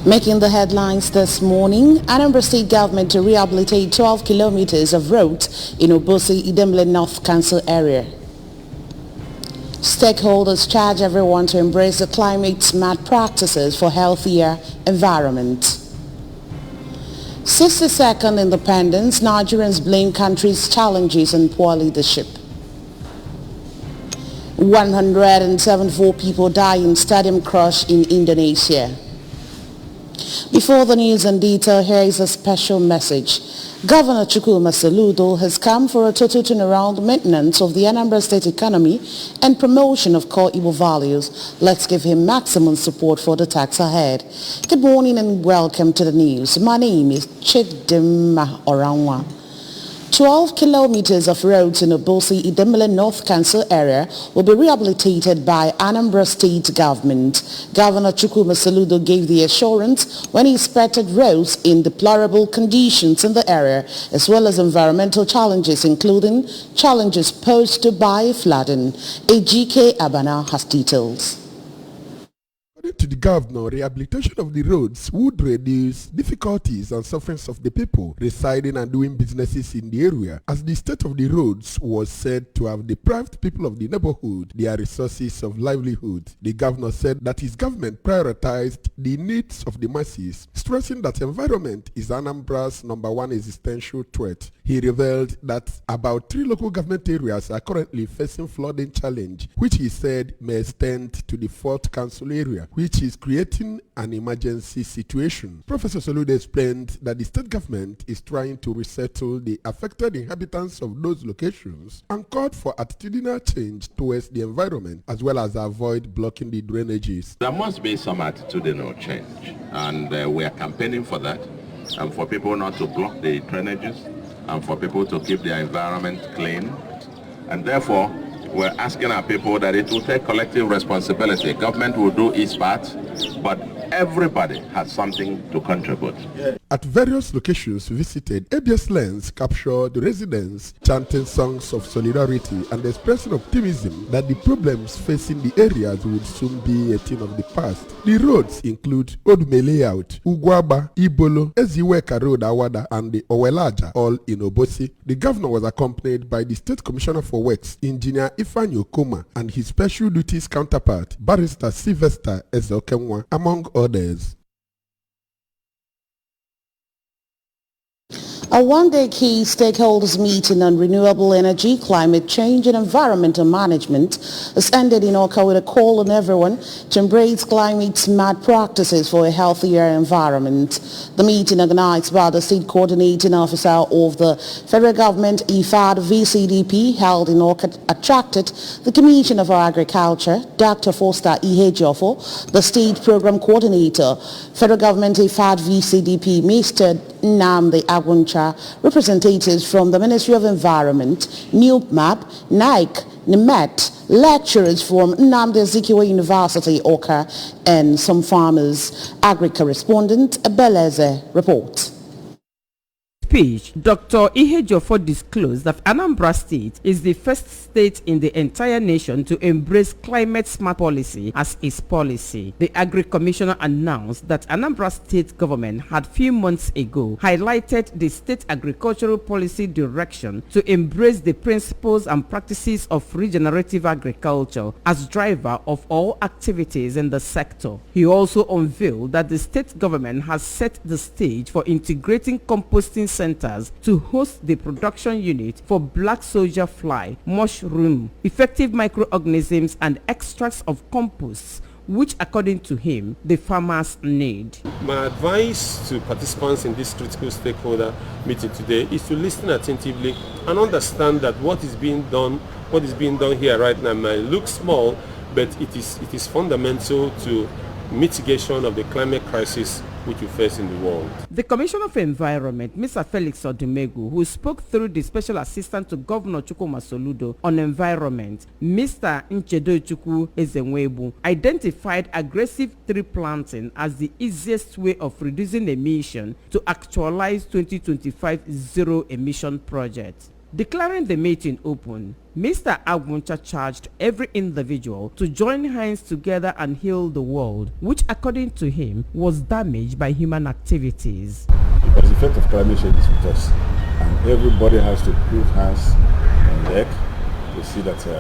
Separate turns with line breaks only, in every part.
Making the headlines this morning, Anambra State government to rehabilitate 12 kilometers of roads in Obosi Idemble North Council area. Stakeholders charge everyone to embrace the climate-smart practices for healthier environment. 62nd Independence, Nigerians blame country's challenges and poor leadership. 174 people die in stadium crash in Indonesia. Before the news in detail, here is a special message. Governor Chukwuma Soludo has come for a total turnaround maintenance of the Anambra State economy and promotion of core Igbo values. Let's give him maximum support for the task ahead. Good morning and welcome to the news. My name is Chidimma Oranwa. 12 kilometers of roads in Obosi Idemble North Council area will be rehabilitated by Anambra State government. Governor Chukwuma Soludo gave the assurance when he inspected roads in deplorable conditions in the area, as well as environmental challenges, including challenges posed by flooding. AGK Abana has details.
According to the governor, rehabilitation of the roads would reduce difficulties and sufferings of the people residing and doing businesses in the area, as the state of the roads was said to have deprived people of the neighborhood their resources of livelihood. The governor said that his government prioritized the needs of the masses, stressing that environment is Anambra's #1 existential threat. He revealed that about 3 local government areas are currently facing flooding challenge, which he said may extend to the 4th council area, which is creating an emergency situation. Professor Soludo explained that the state government is trying to resettle the affected inhabitants of those locations and called for attitudinal change towards the environment, as well as avoid blocking the drainages.
There must be some attitudinal change, and we are campaigning for that, and for people not to block the drainages, and for people to keep their environment clean. And therefore, we're asking our people that it will take collective responsibility. Government will do its part, but everybody has something to contribute.
At various locations visited, ABS Lens captured the residents chanting songs of solidarity and expressing optimism that the problems facing the areas would soon be a thing of the past. The roads include Odume Layout, Ugwaba, Ibolo, Eziweka Road Awada, and the Owelaja, all in Obosi. The governor was accompanied by the State Commissioner for Works, Engineer Ifeanyi Okoma, and his special duties counterpart, Barrister Sylvester Ezeokenwa, among others.
A one-day key stakeholders meeting on renewable energy, climate change and environmental management has ended in Oka with a call on everyone to embrace climate-smart practices for a healthier environment. The meeting, organized by the State Coordinating Officer of the Federal Government, IFAD VCDP, held in Oka, attracted the Commissioner for Agriculture, Dr. Foster Ihejiofor, the State Program Coordinator, Federal Government IFAD VCDP, Mr. Nnamdi Agwuncha, representatives from the Ministry of Environment, NUPMAP, NIC, NIMET, lecturers from Nnamdi Azikiwe University, Oka, and some farmers. Agri-correspondent Beleze reports.
Speech, Dr. Ihejiofor disclosed that Anambra State is the first state in the entire nation to embrace climate-smart policy as its policy. The Agri-Commissioner announced that Anambra State government had few months ago highlighted the state agricultural policy direction to embrace the principles and practices of regenerative agriculture as driver of all activities in the sector. He also unveiled that the state government has set the stage for integrating composting centers to host the production unit for black soldier fly, mushroom, effective microorganisms and extracts of composts, which according to him the farmers need.
My advice to participants in this critical stakeholder meeting today is to listen attentively and understand that what is being done here right now might look small, but it is fundamental to mitigation of the climate crisis which we face in the world.
The Commissioner of Environment, Mr. Felix Odumegu, who spoke through the Special Assistant to Governor Chukwuma Soludo on Environment, Mr. Nchedochukwu Ezenwebu, identified aggressive tree planting as the easiest way of reducing emission to actualize 2025 zero emission project. Declaring the meeting open, Mr. Agwuncha charged every individual to join hands together and heal the world, which according to him was damaged by human activities.
Because the effect of climate change is with us, and everybody has to put hands on deck to see that we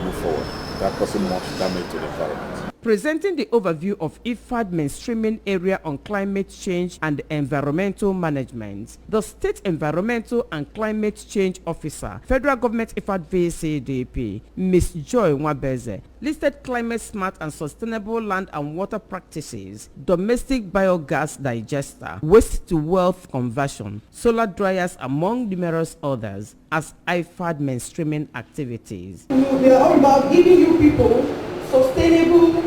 move forward without causing much damage to the environment.
Presenting the overview of IFAD mainstreaming area on climate change and environmental management, the State Environmental and Climate Change Officer, Federal Government IFAD VCDP, Ms. Joy Nwabeze, listed climate smart and sustainable land and water practices, domestic biogas digester, waste to wealth conversion, solar dryers, among numerous others, as IFAD mainstreaming activities.
They are all about giving you people sustainable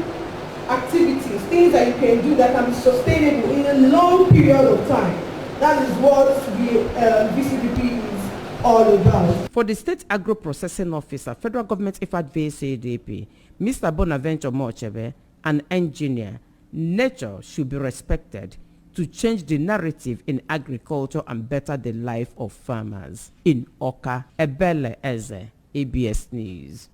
activities, things that you can do that can be sustainable in a long period of time. That is what the VCDP is all about.
For the State Agro-Processing Officer, Federal Government IFAD VCDP, Mr. Bonaventure Mochebe, an engineer, nature should be respected to change the narrative in agriculture and better the life of farmers. In Oka, Ebele Eze, ABS News.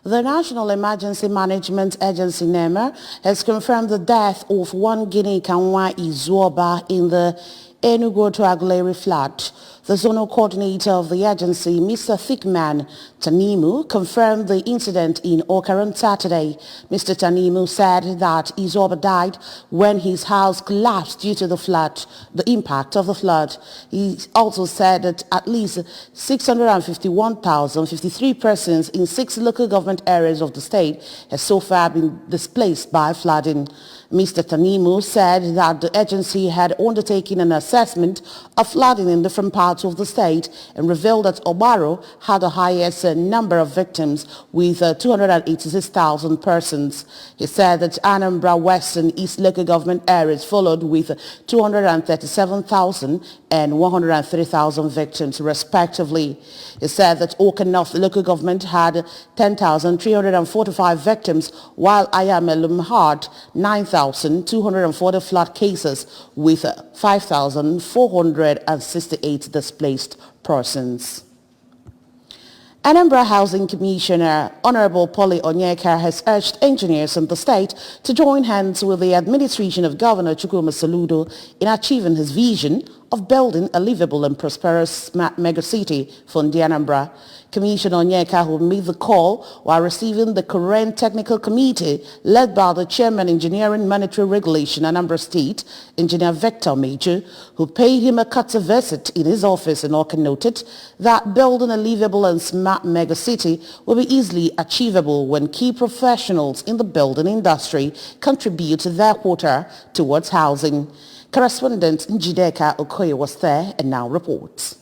The National Emergency Management Agency, NEMA, has confirmed the death of one Guinea Kanwa Izuoba in the Enugu to Aguleri flood. The zonal coordinator of the agency, Mr. Thickman Tanimu, confirmed the incident in Okaran Saturday. Mr. Tanimu said that Izuoba died when his house collapsed due to the impact of the flood. He also said that at least 651,053 persons in 6 local government areas of the state have so far been displaced by flooding. Mr. Tanimu said that the agency had undertaken an assessment of flooding in different parts of the state and revealed that Obaro had the highest number of victims with 286,000 persons. He said that Anambra West and East local government areas followed with 237,000 and 103,000 victims respectively. He said that Oka North local government had 10,345 victims while Ayamelum had 9,240 flood cases with 5,468 displaced persons. Anambra Housing Commissioner Honorable Polly Onyeka has urged engineers in the state to join hands with the administration of Governor Chukwuma Soludo in achieving his vision of building a livable and prosperous smart megacity for the Anambra. Commissioner Onyeka, who made the call while receiving the current technical committee led by the Chairman Engineering Monetary Regulation Anambra State, Engineer Victor Major, who paid him a courtesy visit in his office in Awka, noted that building a livable and smart megacity will be easily achievable when key professionals in the building industry contribute their quota towards housing. Correspondent Njideka Okoye was there and now reports.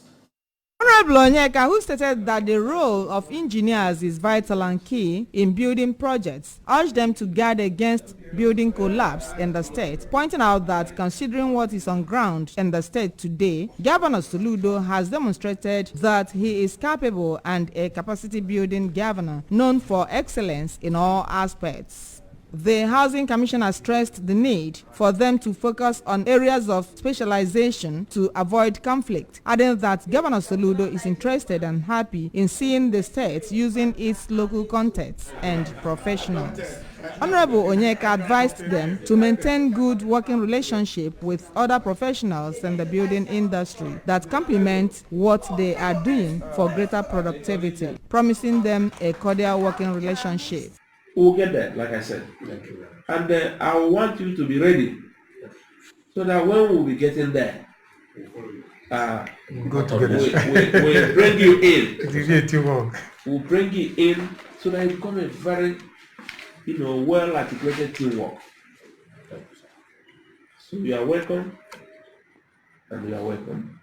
Honorable Onyeka, who stated that the role of engineers is vital and key in building projects, urged them to guard against building collapse in the state, pointing out that considering what is on ground in the state today, Governor Soludo has demonstrated that he is capable and a capacity building governor known for excellence in all aspects. The Housing Commissioner stressed the need for them to focus on areas of specialization to avoid conflict, adding that Governor Soludo is interested and happy in seeing the state using its local contacts and professionals. Honorable Onyeka advised them to maintain good working relationship with other professionals in the building industry that complement what they are doing for greater productivity, promising them a cordial working relationship.
We'll get there, like I said. And I want you to be ready so that when we'll be getting there,
go together.
We'll bring you in.
We'll
bring you in so that it becomes a very, well-articulated teamwork. So you are welcome, and you are welcome.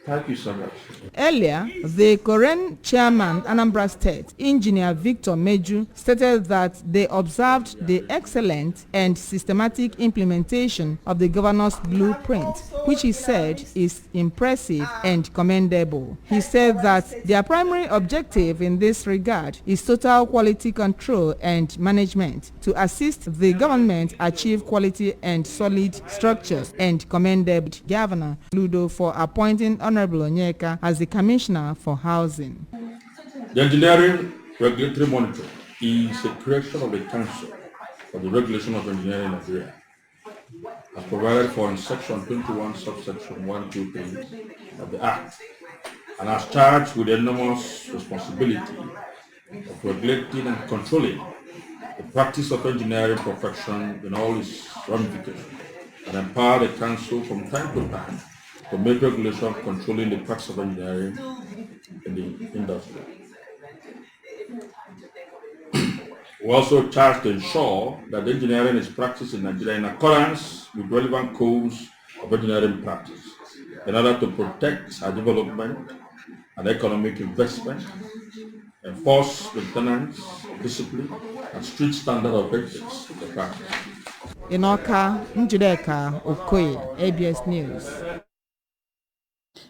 Thank you so much.
Earlier, the current chairman, Anambra State, Engineer Victor Meju, stated that they observed the excellent and systematic implementation of the governor's blueprint, which he said is impressive and commendable. He said that their primary objective in this regard is total quality control and management to assist the government achieve quality and solid structures, and commended Governor Ludo for appointing Honorable Onyeka as the Commissioner for Housing.
The Engineering Regulatory Monitor is a creation of the Council for the Regulation of Engineering in Nigeria, as provided for in Section 21, subsection 123 of the Act, and as charged with the enormous responsibility of regulating and controlling the practice of engineering profession in all its ramifications, and empower the Council from time to time to make regulations controlling the practice of engineering in the industry. We also charge to ensure that engineering is practiced in Nigeria in accordance with relevant codes of engineering practice in order to protect our development and economic investment, enforce maintenance, discipline, and strict standard of ethics in the practice.
In Awka, Njideka Okoye, ABS News.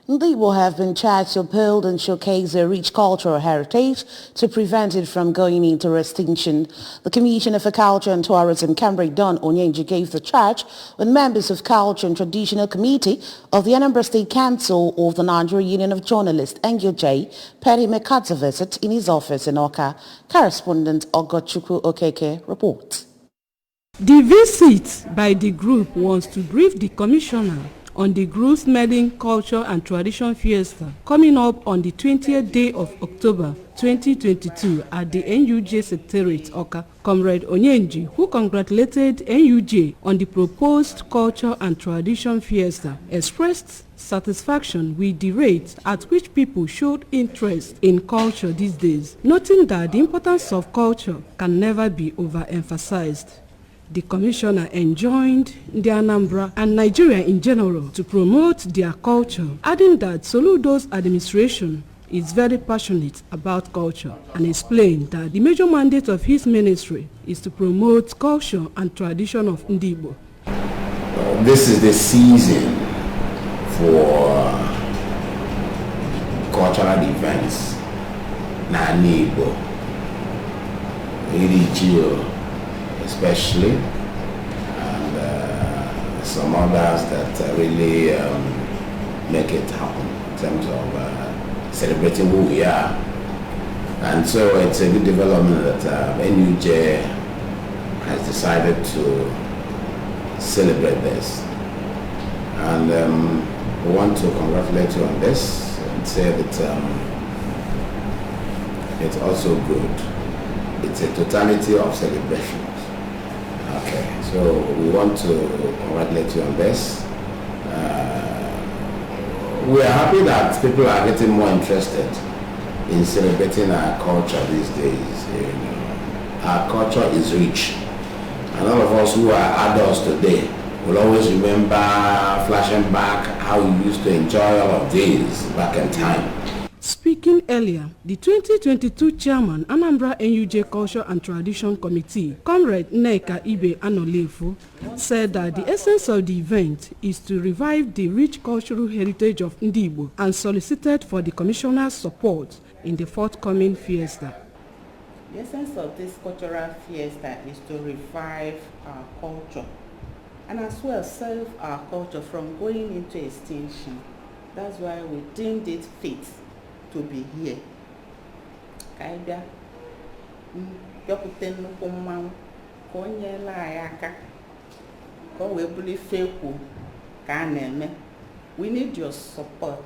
Ndibo have been charged to uphold and showcase their rich cultural heritage to prevent it from going into extinction. The Commissioner for Culture and Tourism, Cambridge Don Onyenji, gave the charge when members of Culture and Traditional Committee of the Anambra State Council of the Nigeria Union of Journalists, NUJ, paid him a courtesy visit in his office in Awka. Correspondent Ogochukwu Okeke reports.
The visit by the group was to brief the Commissioner on the group's maiden Culture and Tradition Fiesta coming up on the 20th day of October 2022 at the NUJ Secretariat, Awka. Comrade Onyenji, who congratulated NUJ on the proposed Culture and Tradition Fiesta, expressed satisfaction with the rate at which people showed interest in culture these days, noting that the importance of culture can never be overemphasized. The Commissioner enjoined the Anambra and Nigeria in general to promote their culture, adding that Soludo's administration is very passionate about culture, and explained that the major mandate of his ministry is to promote culture and tradition of Ndibo.
This is the season for cultural events. Ndibo, Irigio, especially, and some others that really make it happen in terms of celebrating who we are. And so it's a good development that NUJ has decided to celebrate this. And we want to congratulate you on this and say that it's also good. It's a totality of celebration. Okay, so we want to congratulate you on this. We are happy that people are getting more interested in celebrating our culture these days. You know, our culture is rich, and all of us who are adults today will always remember flashing back how we used to enjoy all of these back in time.
Speaking earlier, the 2022 chairman, Anambra NUJ Culture and Tradition Committee, Comrade Nneka Ibe Anolefu, said that the essence of the event is to revive the rich cultural heritage of Ndibo and solicited for the Commissioner's support in the forthcoming fiesta.
The essence of this cultural fiesta is to revive our culture and as well save our culture from going into extinction. That's why we deemed it fit to be here. Kaibia, yopute nnukwu mmanwụ ka o nyela anyị aka ka o wee buli fekwu ka a na-eme. We need your support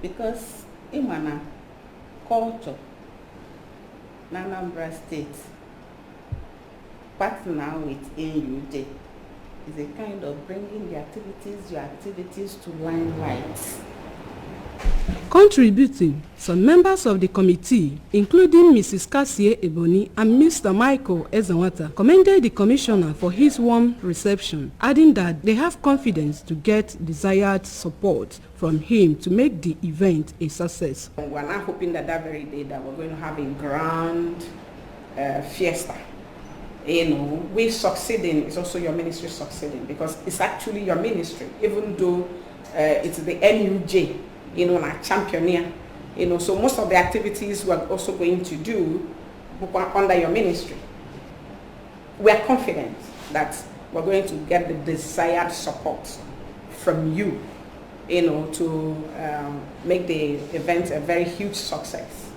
because ịma culture na Anambra State partner with NUJ is a kind of bringing your activities to limelight.
Contributing, some members of the committee, including Mrs. Cassie Ebony and Mr. Michael Ezewata, commended the Commissioner for his warm reception, adding that they have confidence to get desired support from him to make the event a success.
We're now hoping that very day that we're going to have a grand fiesta. You know, we succeeding is also your ministry succeeding because it's actually your ministry, even though it's the NUJ. You know, like championeer, you know, so most of the activities we're also going to do under your ministry. We are confident that we're going to get the desired support from you to make the event a very huge success.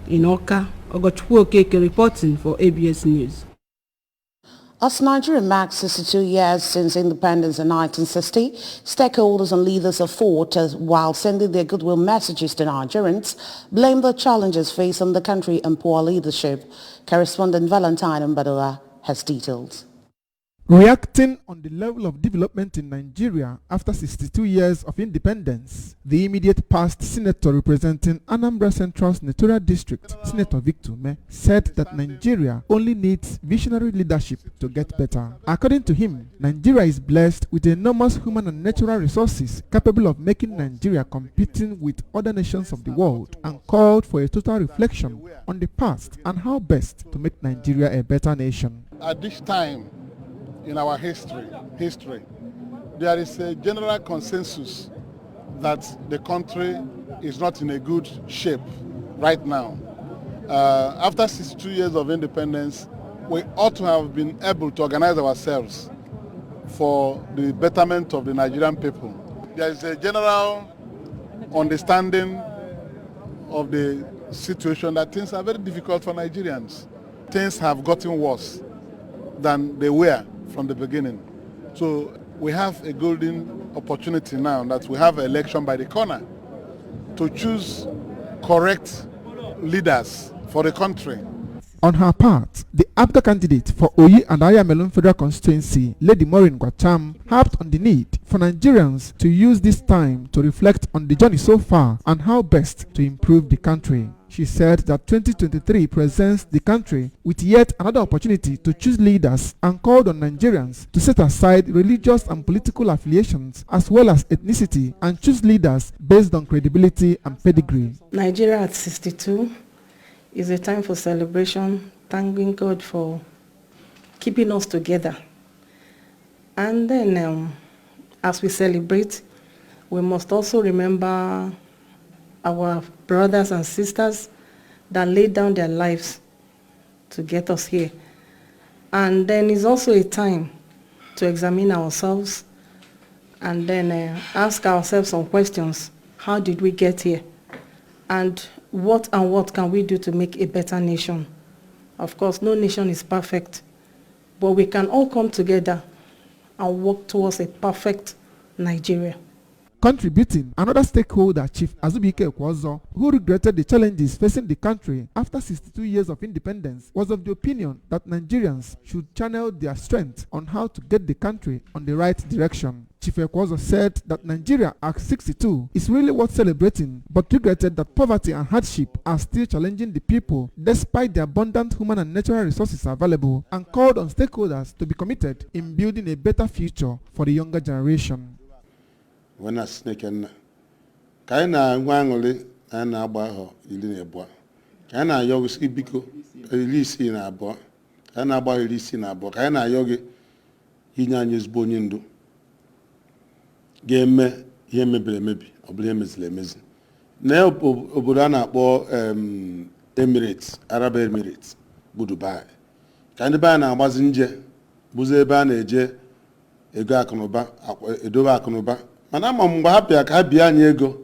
In Awka, Ogochukwu Okeke reporting for ABS News.
As Nigeria marks 62 years since independence in 1960, stakeholders and leaders of fought while sending their goodwill messages to Nigerians, blame the challenges facing the country and poor leadership. Correspondent Valentine Mbadoa has details.
Reacting on the level of development in Nigeria after 62 years of independence, the immediate past senator representing Anambra Central Senatorial District, Senator Victor Ume, said that Nigeria only needs visionary leadership to get better. According to him, Nigeria is blessed with enormous human and natural resources capable of making Nigeria competing with other nations of the world, and called for a total reflection on the past and how best to make Nigeria a better nation.
At this time, in our history, there is a general consensus that the country is not in a good shape right now. After 62 years of independence, we ought to have been able to organize ourselves for the betterment of the Nigerian people. There is a general understanding of the situation that things are very difficult for Nigerians. Things have gotten worse than they were from the beginning. So we have a golden opportunity now that we have an election by the corner to choose correct leaders for the country.
On her part, the APGA candidate for Oyi and Ayamelon Federal Constituency, Lady Maureen Gwacham, harped on the need for Nigerians to use this time to reflect on the journey so far and how best to improve the country. She said that 2023 presents the country with yet another opportunity to choose leaders and called on Nigerians to set aside religious and political affiliations as well as ethnicity and choose leaders based on credibility and pedigree.
Nigeria at 62 is a time for celebration, thanking God for keeping us together. And then as we celebrate, we must also remember our brothers and sisters that laid down their lives to get us here. And then it's also a time to examine ourselves and then ask ourselves some questions. How did we get here? And what can we do to make a better nation? Of course, no nation is perfect, but we can all come together and work towards a perfect Nigeria.
Contributing, another stakeholder, Chief Azubike Ekwozo, who regretted the challenges facing the country after 62 years of independence, was of the opinion that Nigerians should channel their strength on how to get the country on the right direction. Chief Ekwozo said that Nigeria at 62 is really worth celebrating, but regretted that poverty and hardship are still challenging the people despite the abundant human and natural resources available, and called on stakeholders to be committed in building a better future for the younger generation.
When I snake and Kaina Wangoli and Abaho, Ilina, Kana Yogi Biko, release in a boy, and about release in a book, Kana Yogi, Hinany's Bonindo. Game me, hear me, maybe, or blame is lemon. Now, Oburana or Emirates, Arab Emirates, Budubai. Kandibana was in Je, Buzeban Eje, Egakonoba, Edova Konoba. Mana mgbe hapịa ka bịa anyị ego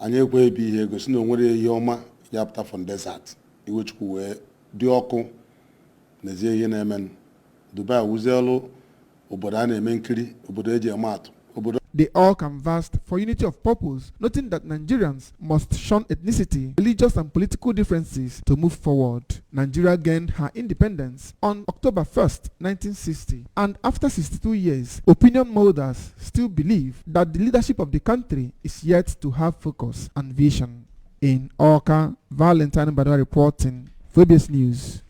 anyị ekwe ebi ihe ego si na onwere ihe ọma ya pụta from desert iwechukwu wee dị ọkụ n'ezie ihe na-eme Dubai wuzielu obodo a na-eme nkiri obodo eji eme atụ obodo.
They all canvassed for unity of purpose, noting that Nigerians must shun ethnicity, religious and political differences to move forward. Nigeria gained her independence on October 1st, 1960, and after 62 years, opinion molders still believe that the leadership of the country is yet to have focus and vision. In Awka, Valentine Badwa reporting for ABS News.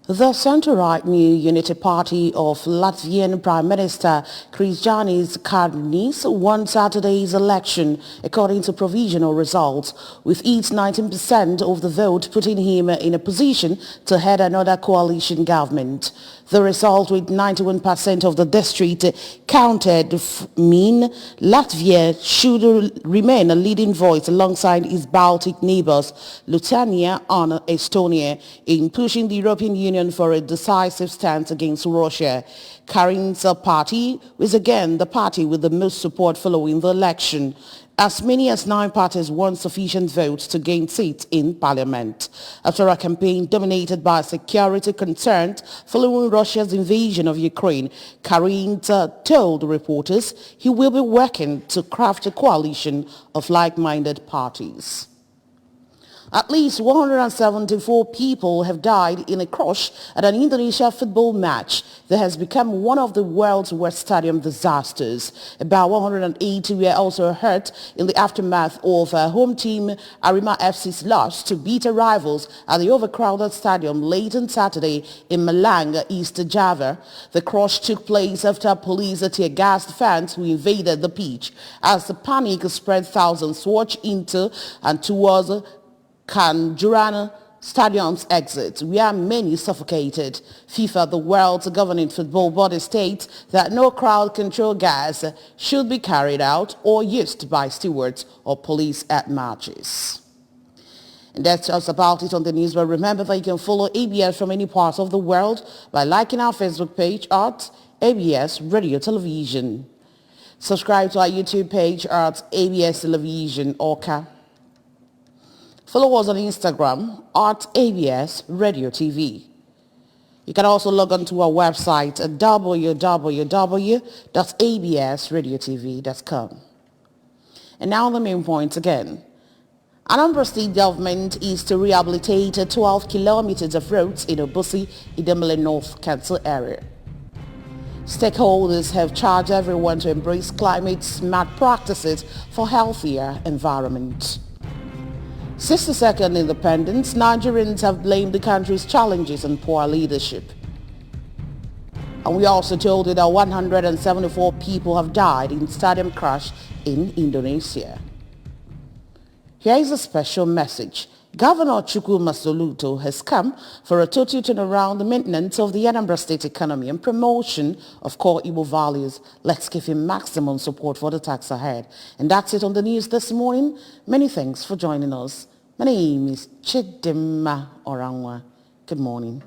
The centre-right New Unity Party of Latvian Prime Minister Krišjānis Kariņš won Saturday's election according to provisional results, with its 19% of the vote putting him in a position to head another coalition government. The result, with 91% of the district counted, mean Latvia should remain a leading voice alongside its Baltic neighbors, Lithuania and Estonia, in pushing the European Union for a decisive stance against Russia. Karin's party was again the party with the most support following the election. As many as 9 parties won sufficient votes to gain seats in parliament. After a campaign dominated by security concerns following Russia's invasion of Ukraine, Karin told reporters he will be working to craft a coalition of like-minded parties. At least 174 people have died in a crash at an Indonesia football match that has become one of the world's worst stadium disasters. About 180 were also hurt in the aftermath of home team Arema FC's loss to bitter rivals at the overcrowded stadium late on Saturday in Malang, East Java. The crash took place after police tear-gassed fans who invaded the pitch. As the panic spread, thousands surged into and towards Kanjuran Stadium's exit, where many suffocated. FIFA, the world's governing football body, states that no crowd control gas should be carried out or used by stewards or police at matches. And that's just about it on the news, but remember that you can follow ABS from any part of the world by liking our Facebook page at ABS Radio Television. Subscribe to our YouTube page at ABS Television Orca. Follow us on Instagram at ABS Radio TV. You can also log on to our website at www.absradiotv.com. And now the main points again. Anambra State government is to rehabilitate 12 kilometers of roads in Obusi, Idemili North Council area. Stakeholders have charged everyone to embrace climate-smart practices for healthier environment. 62nd independence, Nigerians have blamed the country's challenges on poor leadership. And we also told you that 174 people have died in stadium crash in Indonesia. Here is a special message. Governor Chukwuma Soludo has come for a total turnaround, the maintenance of the Anambra State economy and promotion of core Igbo values. Let's give him maximum support for the task ahead. And that's it on the news this morning. Many thanks for joining us. My name is Chidimma Orangwa. Good morning.